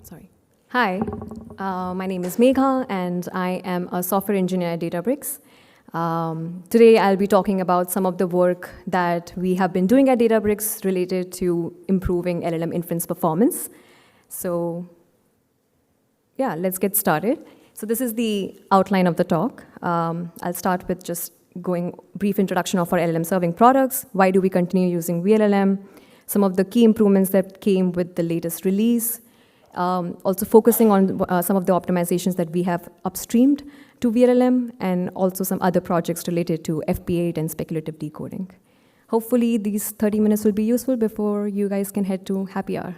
Sorry. Hi, my name is Megha, and I am a software engineer at Databricks. Today, I'll be talking about some of the work that we have been doing at Databricks related to improving LLM inference performance. So, yeah, let's get started. So this is the outline of the talk. I'll start with just going brief introduction of our LLM serving products. Why do we continue using vLLM? Some of the key improvements that came with the latest release. Also focusing on some of the optimizations that we have upstreamed to vLLM, and also some other projects related to FP8 and speculative decoding. Hopefully these 30 minutes will be useful before you guys can head to happy hour.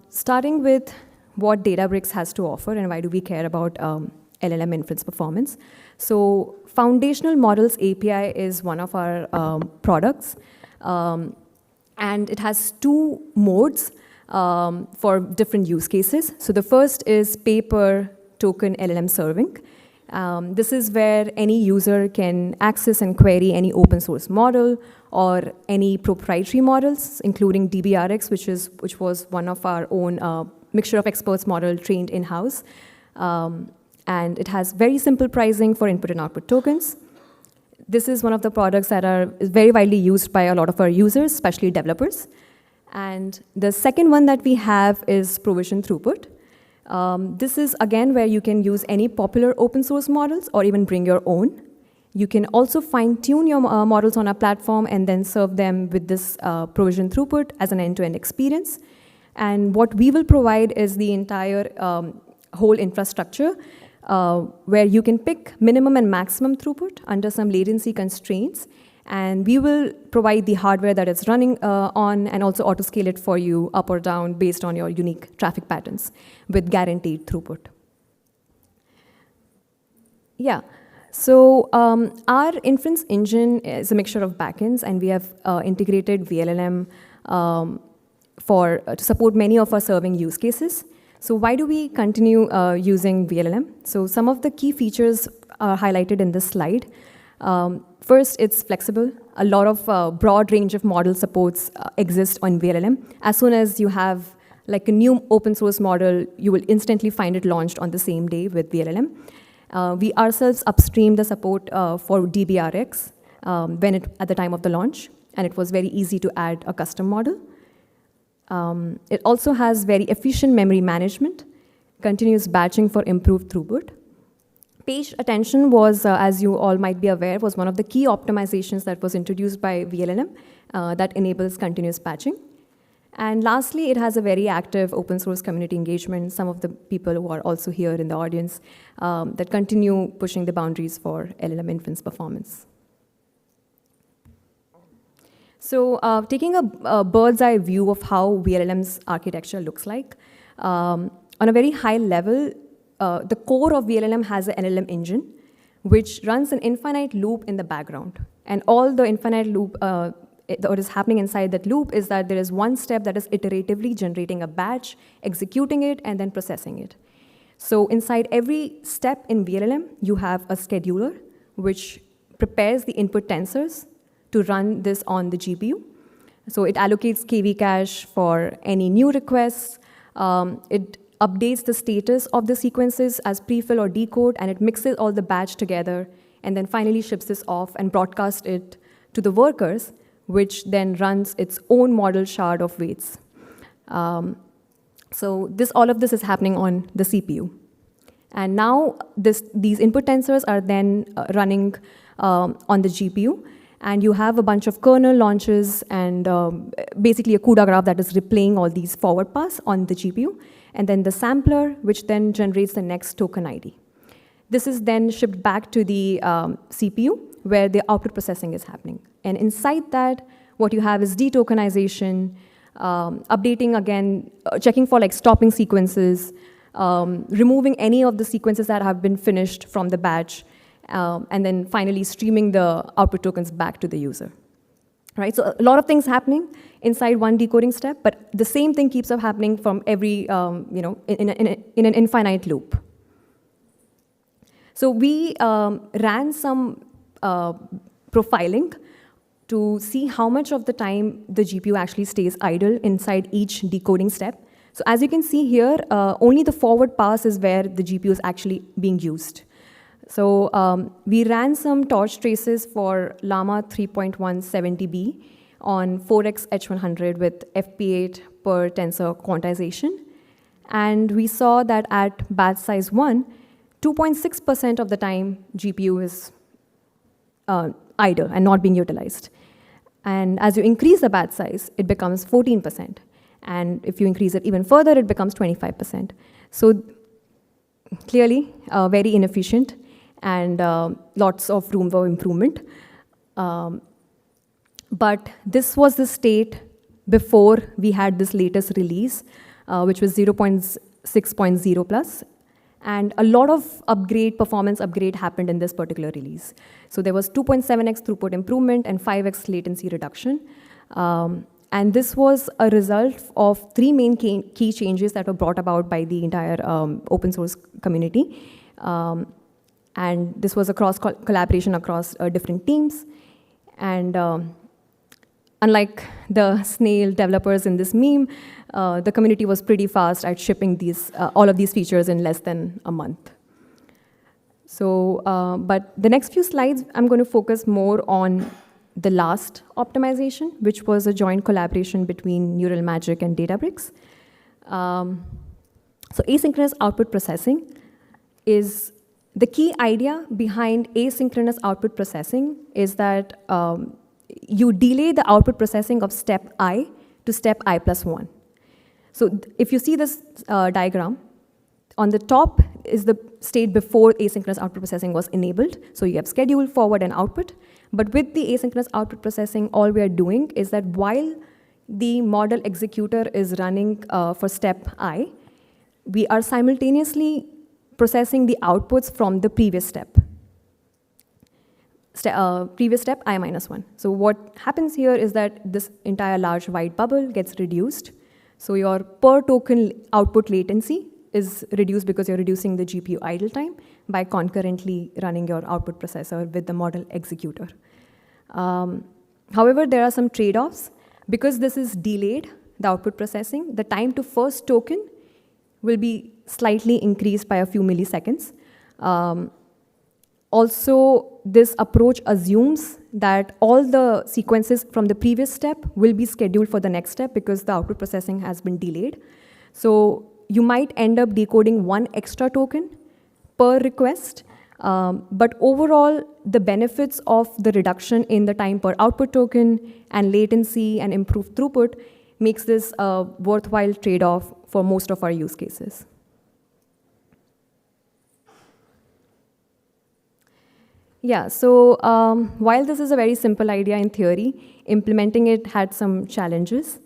Starting with what Databricks has to offer and why do we care about LLM inference performance. So Foundational Models API is one of our products. And it has two modes for different use cases. So the first is pay-per-token LLM serving. This is where any user can access and query any open source model or any proprietary models, including DBRX, which was one of our own mixture of experts model trained in-house. And it has very simple pricing for input and output tokens. This is one of the products that is very widely used by a lot of our users, especially developers. And the second one that we have is provision throughput. This is, again, where you can use any popular open source models or even bring your own. You can also fine-tune your models on our platform and then serve them with this provision throughput as an end-to-end experience. And what we will provide is the entire whole infrastructure where you can pick minimum and maximum throughput under some latency constraints. And we will provide the hardware that it's running on and also auto-scale it for you up or down based on your unique traffic patterns with guaranteed throughput. Yeah, so our inference engine is a mixture of backends, and we have integrated vLLM to support many of our serving use cases. So why do we continue using vLLM? So some of the key features are highlighted in this slide. First, it's flexible. A lot of broad range of model supports exist on vLLM. As soon as you have like a new open source model, you will instantly find it launched on the same day with vLLM. We ourselves upstream the support for DBRX at the time of the launch, and it was very easy to add a custom model. It also has very efficient memory management, continuous batching for improved throughput. Page attention was, as you all might be aware, was one of the key optimizations that was introduced by vLLM that enables continuous batching. And lastly, it has a very active open source community engagement. Some of the people who are also here in the audience that continue pushing the boundaries for LLM inference performance. So taking a bird's eye view of how vLLM's architecture looks like, on a very high level, the core of vLLM has an LLM engine, which runs an infinite loop in the background. And all the infinite loop, what is happening inside that loop is that there is one step that is iteratively generating a batch, executing it, and then processing it. So inside every step in vLLM, you have a scheduler, which prepares the input tensors to run this on the GPU. So it allocates KV cache for any new requests. It updates the status of the sequences as prefill or decode, and it mixes all the batch together, and then finally ships this off and broadcasts it to the workers, which then runs its own model shard of weights. So all of this is happening on the CPU. And now these input tensors are then running on the GPU. And you have a bunch of kernel launches and basically a CUDA graph that is replaying all these forward paths on the GPU. And then the sampler, which then generates the next token ID. This is then shipped back to the CPU, where the output processing is happening. And inside that, what you have is detokenization, updating again, checking for like stopping sequences, removing any of the sequences that have been finished from the batch, and then finally streaming the output tokens back to the user. Right? So a lot of things happening inside one decoding step, but the same thing keeps up happening from every, in an infinite loop. So we ran some profiling to see how much of the time the GPU actually stays idle inside each decoding step. So as you can see here, only the forward pass is where the GPU is actually being used. So we ran some torch traces for Llama 3.170B on 4x H100 with FP8 per tensor quantization. And we saw that at batch size 1, 2.6% of the time GPU is idle and not being utilized. And as you increase the batch size, it becomes 14%. And if you increase it even further, it becomes 25%. So clearly, very inefficient and lots of room for improvement. But this was the state before we had this latest release, which was 0.6.0 plus. And a lot of performance upgrade happened in this particular release. So there was 2.7x throughput improvement and 5x latency reduction. And this was a result of 3 main key changes that were brought about by the entire open source community. And this was a collaboration across different teams. And unlike the snail developers in this meme, the community was pretty fast at shipping all of these features in less than a month. So, but the next few slides, I'm going to focus more on the last optimization, which was a joint collaboration between Neural Magic and Databricks. So asynchronous output processing is the key idea behind asynchronous output processing is that you delay the output processing of step I to step I plus 1. So if you see this diagram, on the top is the state before asynchronous output processing was enabled. So you have schedule, forward, and output. But with the asynchronous output processing, all we are doing is that while the model executor is running for step I, we are simultaneously processing the outputs from the previous step. Previous step, I minus 1. So what happens here is that this entire large white bubble gets reduced. So your per token output latency is reduced because you're reducing the GPU idle time by concurrently running your output processor with the model executor. However, there are some trade-offs. Because this is delayed, the output processing, the time to first token will be slightly increased by a few milliseconds. Also, this approach assumes that all the sequences from the previous step will be scheduled for the next step because the output processing has been delayed. So you might end up decoding 1 extra token per request, but overall, the benefits of the reduction in the time per output token and latency and improved throughput makes this a worthwhile trade-off for most of our use cases. Yeah, so while this is a very simple idea in theory, implementing it had some challenges,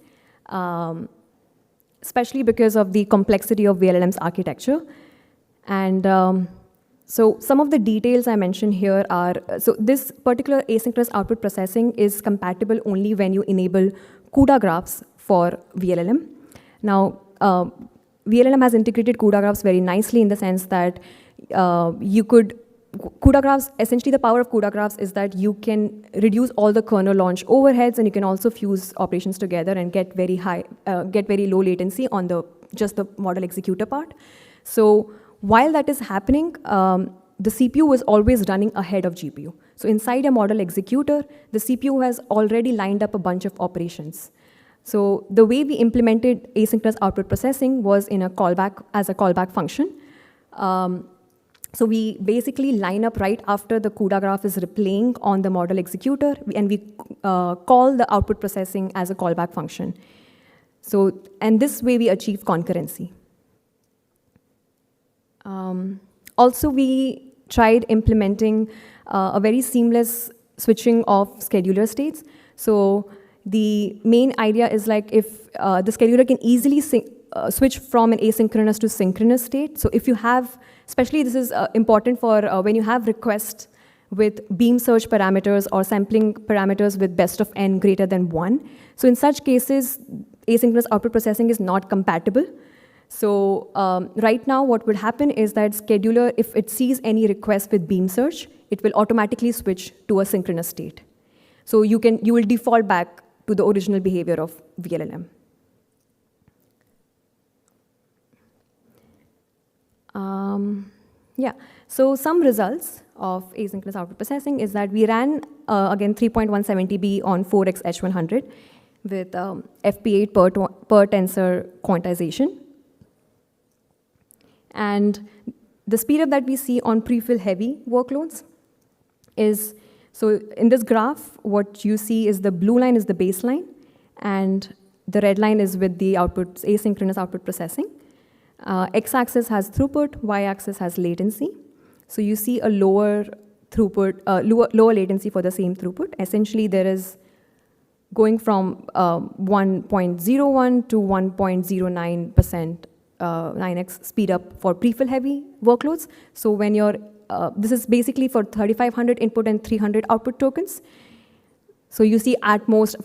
especially because of the complexity of vLLM's architecture. And so some of the details I mentioned here are, so this particular asynchronous output processing is compatible only when you enable CUDA graphs for vLLM. Now, vLLM has integrated CUDA graphs very nicely in the sense that CUDA graphs, essentially the power of CUDA graphs is that you can reduce all the kernel launch overheads and you can also fuse operations together and get very low latency on just the model executor part. So while that is happening, the CPU is always running ahead of GPU. So inside a model executor, the CPU has already lined up a bunch of operations. So the way we implemented asynchronous output processing was in a callback function. So we basically line up right after the CUDA graph is replaying on the model executor, and we call the output processing as a callback function. So, and this way we achieve concurrency. Also, we tried implementing a very seamless switching of scheduler states. So the main idea is like if the scheduler can easily switch from an asynchronous to synchronous state. So if you have, especially this is important for when you have requests with beam search parameters or sampling parameters with best of n greater than 1. So in such cases, asynchronous output processing is not compatible. So right now, what would happen is that scheduler, if it sees any request with beam search, it will automatically switch to a synchronous state. So you will default back to the original behavior of vLLM. Yeah, so some results of asynchronous output processing is that we ran, again, 3.170B on 4x H100 with FP8 per tensor quantization. And the speedup that we see on prefill heavy workloads is, so in this graph, what you see is the blue line is the baseline, and the red line is with the output, asynchronous output processing. X-axis has throughput, y-axis has latency. So you see a lower throughput, lower latency for the same throughput. Essentially, there is going from 1.01 to 1.09%, 9x speed up for prefill heavy workloads. So when you're, this is basically for 3,500 input and 300 output tokens. So you see at most,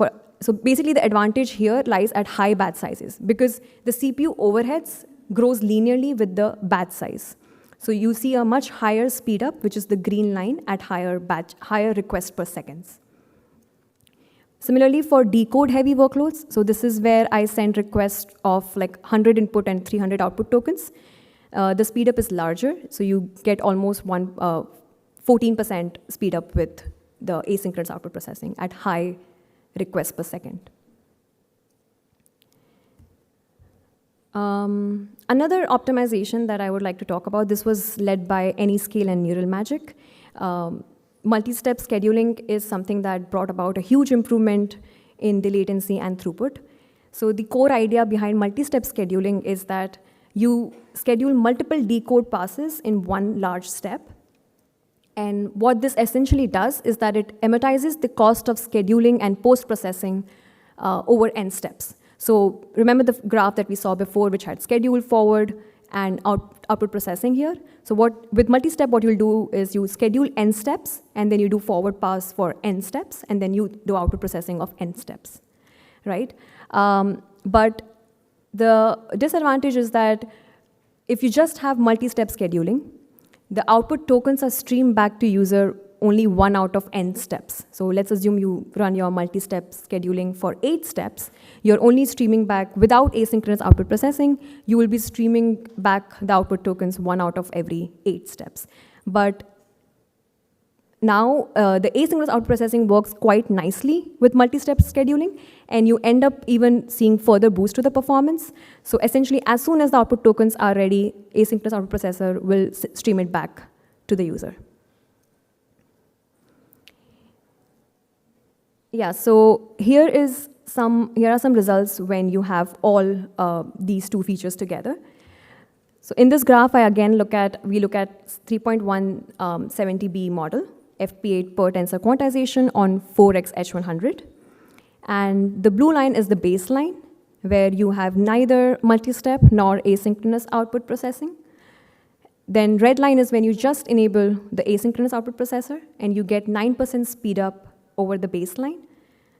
so basically the advantage here lies at high batch sizes because the CPU overheads grows linearly with the batch size. So you see a much higher speed up, which is the green line, at higher request per seconds. Similarly, for decode heavy workloads, so this is where I send requests of like 100 input and 300 output tokens. The speed up is larger, so you get almost 14% speed up with the asynchronous output processing at high requests per second. Another optimization that I would like to talk about, this was led by Anyscale and Neural Magic. Multi-step scheduling is something that brought about a huge improvement in the latency and throughput. So the core idea behind multi-step scheduling is that you schedule multiple decode passes in one large step. And what this essentially does is that it amortizes the cost of scheduling and post-processing over n steps. So remember the graph that we saw before, which had schedule forward and output processing here. So with multi-step, what you'll do is you schedule n steps, and then you do forward pass for n steps, and then you do output processing of n steps, right? But the disadvantage is that if you just have multi-step scheduling, the output tokens are streamed back to user only 1 out of n steps. So let's assume you run your multi-step scheduling for 8 steps. You're only streaming back without asynchronous output processing. You will be streaming back the output tokens 1 out of every 8 steps. But now the asynchronous output processing works quite nicely with multi-step scheduling, and you end up even seeing further boost to the performance. So essentially, as soon as the output tokens are ready, asynchronous output processor will stream it back to the user. Yeah, so here are some results when you have all these two features together. So in this graph, we look at 3.170B model, FP8 per tensor quantization on 4x H100. And the blue line is the baseline, where you have neither multi-step nor asynchronous output processing. Then red line is when you just enable the asynchronous output processor, and you get 9% speed up over the baseline.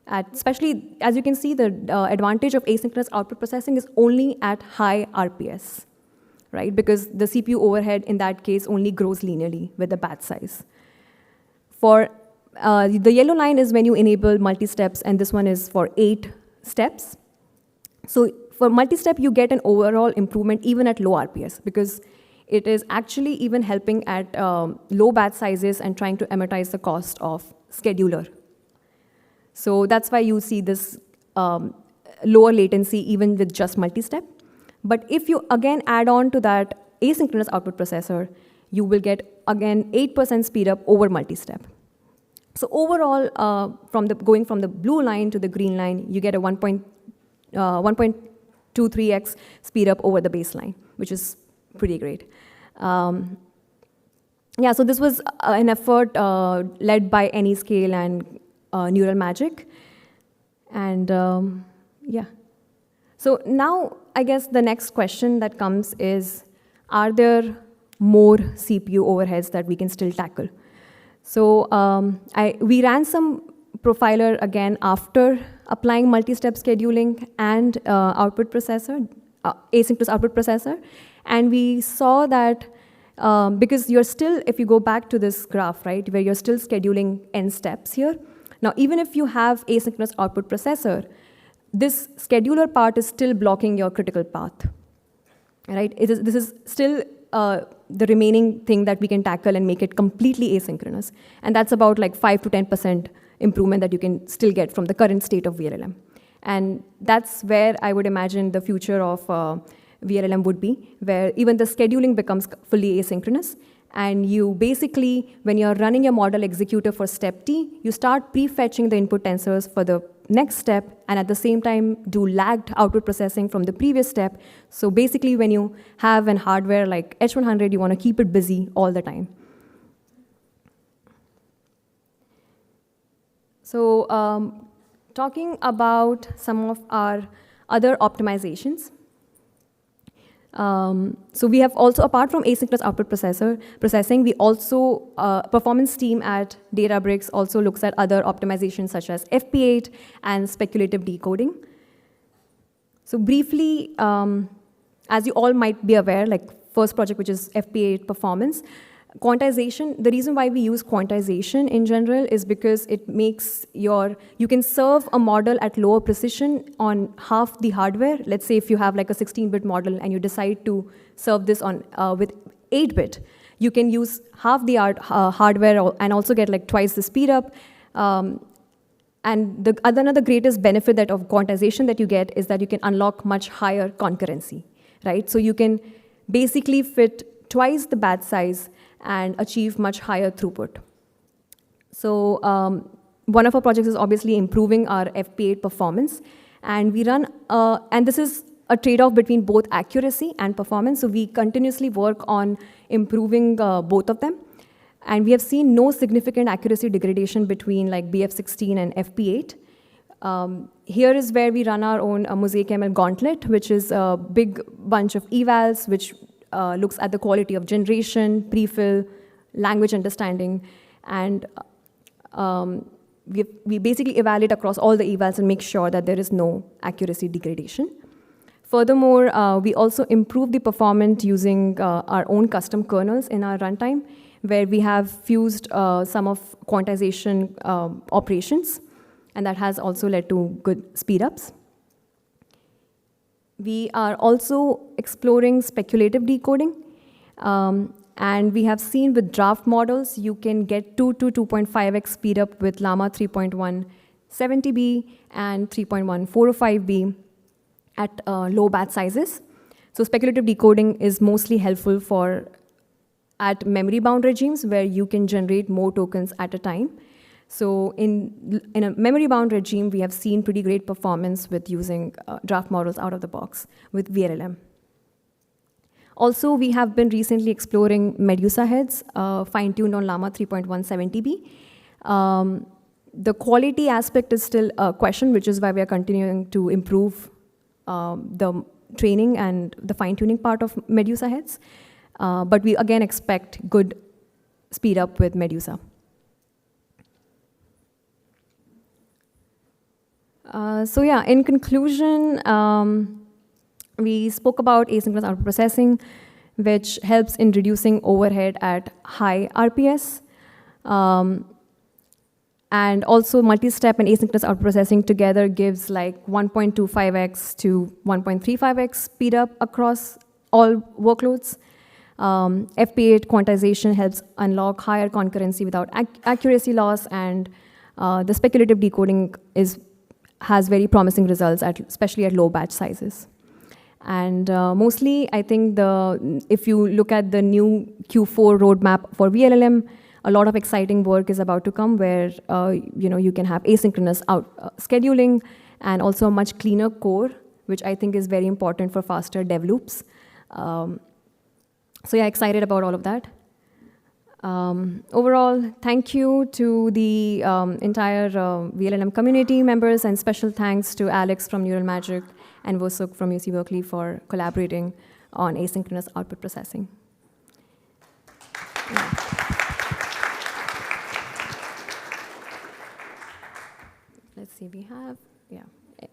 Especially, as you can see, the advantage of asynchronous output processing is only at high RPS, right? Because the CPU overhead in that case only grows linearly with the batch size. For the yellow line is when you enable multi-steps, and this one is for 8 steps. So for multi-step, you get an overall improvement even at low RPS, because it is actually even helping at low batch sizes and trying to amortize the cost of scheduler. So that's why you see this lower latency even with just multi-step. But if you again add on to that asynchronous output processor, you will get again 8% speed up over multi-step. So overall, going from the blue line to the green line, you get a 1.23x speed up over the baseline, which is pretty great. Yeah, so this was an effort led by Anyscale and Neural Magic. And yeah. So now, I guess the next question that comes is, are there more CPU overheads that we can still tackle? So we ran some profiler again after applying multi-step scheduling and output processor, asynchronous output processor. And we saw that because you're still, if you go back to this graph, right, where you're still scheduling n steps here, Now, even if you have asynchronous output processor, this scheduler part is still blocking your critical path, right? This is still the remaining thing that we can tackle and make it completely asynchronous. And that's about like 5 to 10% improvement that you can still get from the current state of vLLM. And that's where I would imagine the future of vLLM would be, where even the scheduling becomes fully asynchronous. And you basically, when you're running your model executor for step T, you start prefetching the input tensors for the next step, and at the same time do lagged output processing from the previous step. So basically, when you have an hardware like H100, you want to keep it busy all the time. So talking about some of our other optimizations. So we have also, apart from asynchronous output processing, we also, performance team at Databricks also looks at other optimizations such as FP8 and speculative decoding. So briefly, as you all might be aware, like first project, which is FP8 performance, quantization, the reason why we use quantization in general is because it makes you can serve a model at lower precision on half the hardware. Let's say if you have like a 16-bit model and you decide to serve this on with 8-bit, you can use half the hardware and also get like twice the speed up. And another greatest benefit of quantization that you get is that you can unlock much higher concurrency, right? So you can basically fit twice the batch size and achieve much higher throughput. So one of our projects is obviously improving our FP8 performance. And we run, and this is a trade-off between both accuracy and performance. So we continuously work on improving both of them. And we have seen no significant accuracy degradation between like BF16 and FP8. Here is where we run our own MosaicML gauntlet, which is a big bunch of evals, which looks at the quality of generation, prefill, language understanding, and we basically evaluate across all the evals and make sure that there is no accuracy degradation. Furthermore, we also improve the performance using our own custom kernels in our runtime, where we have fused some of quantization operations, and that has also led to good speedups. We are also exploring speculative decoding, and we have seen with draft models, you can get 2 to 2.5x speed up with Llama 3.1 70B and 3.1 405B at low batch sizes. So speculative decoding is mostly helpful at memory-bound regimes where you can generate more tokens at a time. So in a memory-bound regime, we have seen pretty great performance with using draft models out of the box with vLLM. Also, we have been recently exploring Medusa heads, fine-tuned on Llama 3.1 70B. The quality aspect is still a question, which is why we are continuing to improve the training and the fine-tuning part of Medusa heads. But we, again, expect good speed up with Medusa. So yeah, in conclusion, we spoke about asynchronous output processing, which helps in reducing overhead at high RPS. And also multi-step and asynchronous output processing together gives like 1.25x to 1.35x speed up across all workloads. FP8 quantization helps unlock higher concurrency without accuracy loss, and the speculative decoding has very promising results, especially at low batch sizes. And mostly, I think if you look at the new Q4 roadmap for vLLM, a lot of exciting work is about to come where you can have asynchronous scheduling and also a much cleaner core, which I think is very important for faster dev loops. So yeah, excited about all of that. Overall, thank you to the entire vLLM community members, and special thanks to Alex from Neural Magic and Vosuk from UC Berkeley for collaborating on asynchronous output processing. Yeah. Let's see, we have,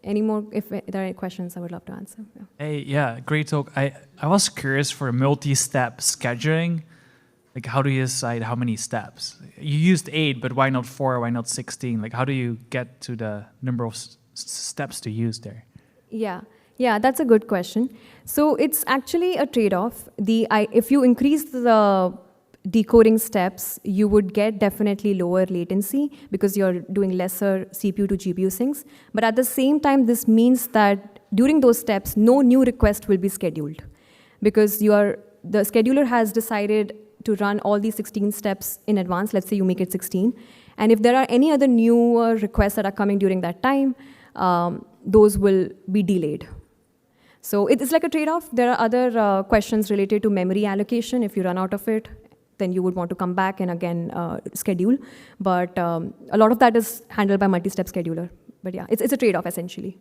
any more, if there are any questions, I would love to answer. Yeah. Hey, yeah, great talk. I was curious for multi-step scheduling. Like, how do you decide how many steps? You used 8, but why not 4? Why not 16? Like, how do you get to the number of steps to use there? Yeah, that's a good question. So it's actually a trade-off. If you increase the decoding steps, you would get definitely lower latency because you're doing lesser CPU to GPU syncs. But at the same time, this means that during those steps, no new request will be scheduled because the scheduler has decided to run all these 16 steps in advance. Let's say you make it 16. And if there are any other newer requests that are coming during that time, those will be delayed. So it's like a trade-off. There are other questions related to memory allocation. If you run out of it, then you would want to come back and again schedule. But a lot of that is handled by multi-step scheduler. But yeah, it's a trade-off essentially.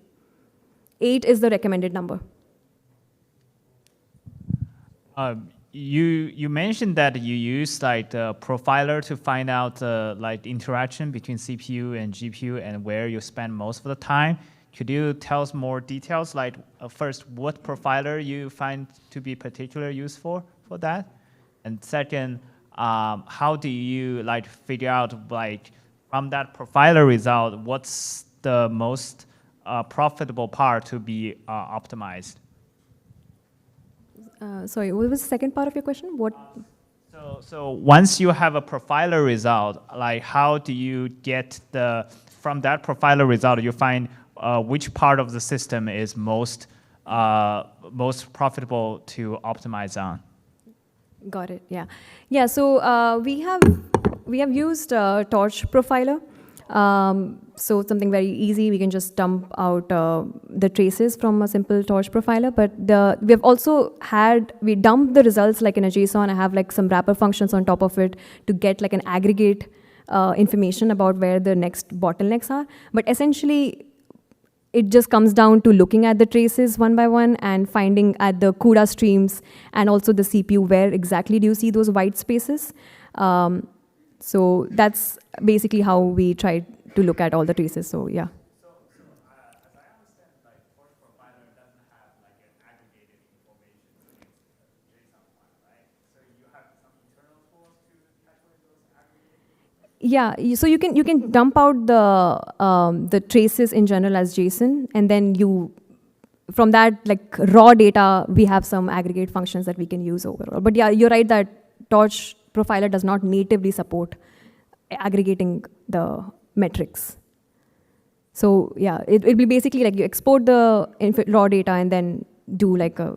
8 is the recommended number. You mentioned that you use like the profiler to find out like interaction between CPU and GPU and where you spend most of the time. Could you tell us more details? Like first, what profiler you find to be particularly useful for that? And second, how do you like figure out like from that profiler result, what's the most profitable part to be optimized? Sorry, what was the second part of your question? What? So once you have a profiler result, like how do you get from that profiler result, you find which part of the system is most profitable to optimize on? Got it. Yeah, yeah. So we have used Torch Profiler. So something very easy. We can just dump out the traces from a simple Torch Profiler. But we have also we dumped the results like in a JSON. I have like some wrapper functions on top of it to get like an aggregate information about where the next bottlenecks are. But essentially, it just comes down to looking at the traces one by one and finding at the CUDA streams and also the CPU where exactly do you see those white spaces. So that's basically how we try to look at all the traces. So yeah. So as I understand, like Torch Profiler doesn't have like an aggregated information against the JSON one, right? So you have some internal tools to calculate those aggregated. Yeah, so you can dump out the traces in general as JSON, and then from that like raw data we have some aggregate functions that we can use overall. But yeah, you're right that Torch Profiler does not natively support aggregating the metrics. So yeah, it'll be basically like you export the raw data and then do like a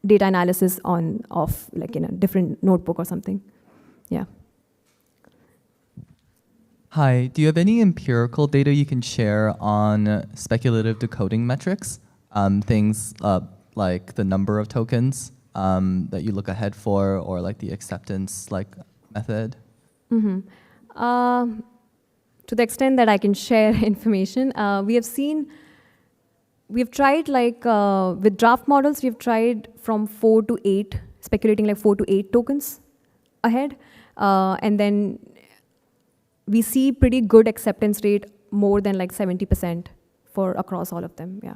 data analysis off like in a different notebook or something. Yeah. Hi, do you have any empirical data you can share on speculative decoding metrics? Things like the number of tokens that you look ahead for, or like the acceptance method? Mm-hmm. To the extent that I can share information, we've tried like with draft models, we've tried from 4 to 8, speculating like 4 to 8 tokens ahead. And then we see pretty good acceptance rate, more than like 70% for across all of them, yeah.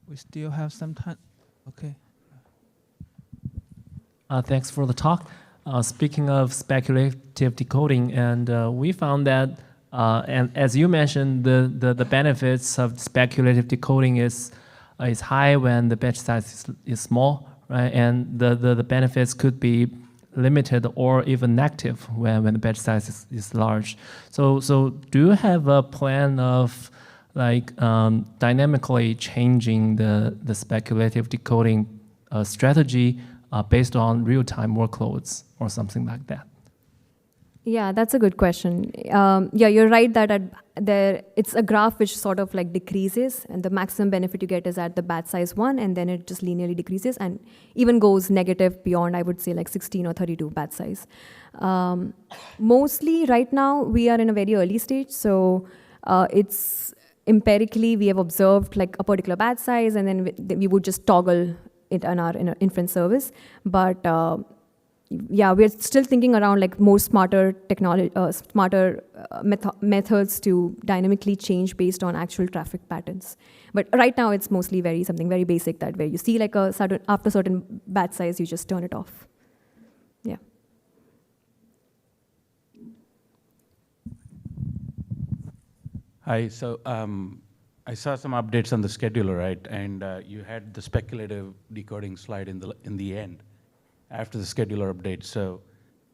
We still have some time. Okay. Thanks for the talk. Speaking of speculative decoding, and we found that, and as you mentioned, the benefits of speculative decoding is high when the batch size is small, right? And the benefits could be limited or even negative when the batch size is large. So do you have a plan of like dynamically changing the speculative decoding strategy based on real-time workloads or something like that? Yeah, that's a good question. Yeah, you're right that it's a graph which sort of like decreases, and the maximum benefit you get is at the batch size 1, and then it just linearly decreases and even goes negative beyond, I would say, like 16 or 32 batch size. Mostly right now, we are in a very early stage, so it's empirically, we have observed like a particular batch size, and then we would just toggle it in our inference service. But yeah, we're still thinking around like more smarter technology, methods to dynamically change based on actual traffic patterns. But right now, it's mostly something very basic, that where you see like after certain batch size, you just turn it off. Yeah. Hi. So I saw some updates on the scheduler, right? And you had the speculative decoding slide in the end after the scheduler update. So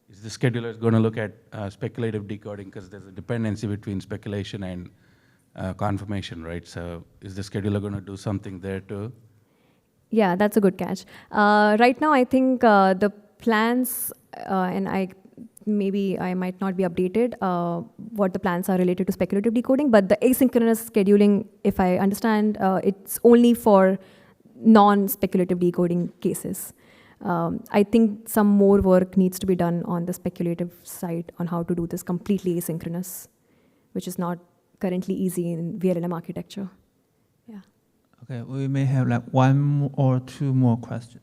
is the scheduler going to look at speculative decoding, because there's a dependency between speculation and confirmation, right? So is the scheduler going to do something there too? Yeah, that's a good catch. Right now, I think the plans, and maybe I might not be updated what the plans are related to speculative decoding, but the asynchronous scheduling, if I understand, it's only for non-speculative decoding cases. I think some more work needs to be done on the speculative side on how to do this completely asynchronous, which is not currently easy in vLLM architecture. Yeah. Okay, we may have like one or two more questions.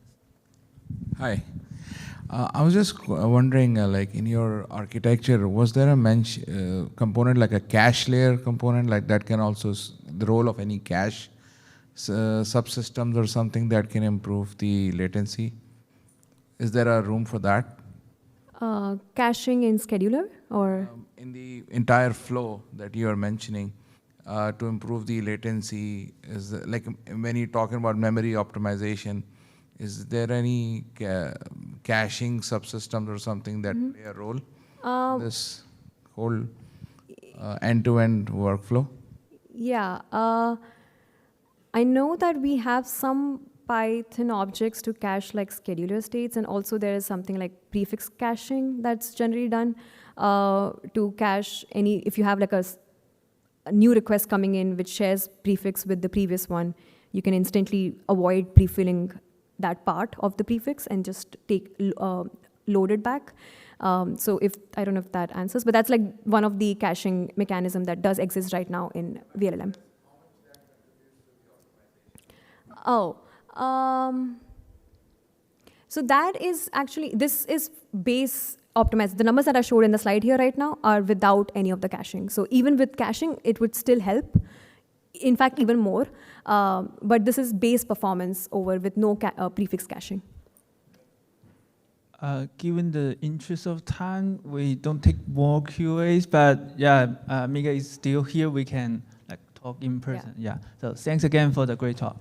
Hi. I was just wondering, like in your architecture, was there a component like a cache layer component, like that can also, the role of any cache subsystems or something that can improve the latency? Is there a room for that? Caching in scheduler, or? In the entire flow that you are mentioning, to improve the latency, is like when you're talking about memory optimization, is there any caching subsystems or something that play a role in this whole end-to-end workflow? Yeah, I know that we have some Python objects to cache like scheduler states, and also there is something like prefix caching that's generally done to cache if you have like a new request coming in which shares prefix with the previous one, you can instantly avoid prefilling that part of the prefix and just load it back. So I don't know if that answers, but that's like one of the caching mechanism that does exist right now in vLLM. So that is actually, this is base optimized. The numbers that I showed in the slide here right now are without any of the caching. So even with caching, it would still help. In fact, even more. But this is base performance with no prefix caching. Given the interest of time, we don't take more QAs, but yeah, Megha is still here. We can like talk in person. Yeah. So thanks again for the great talk.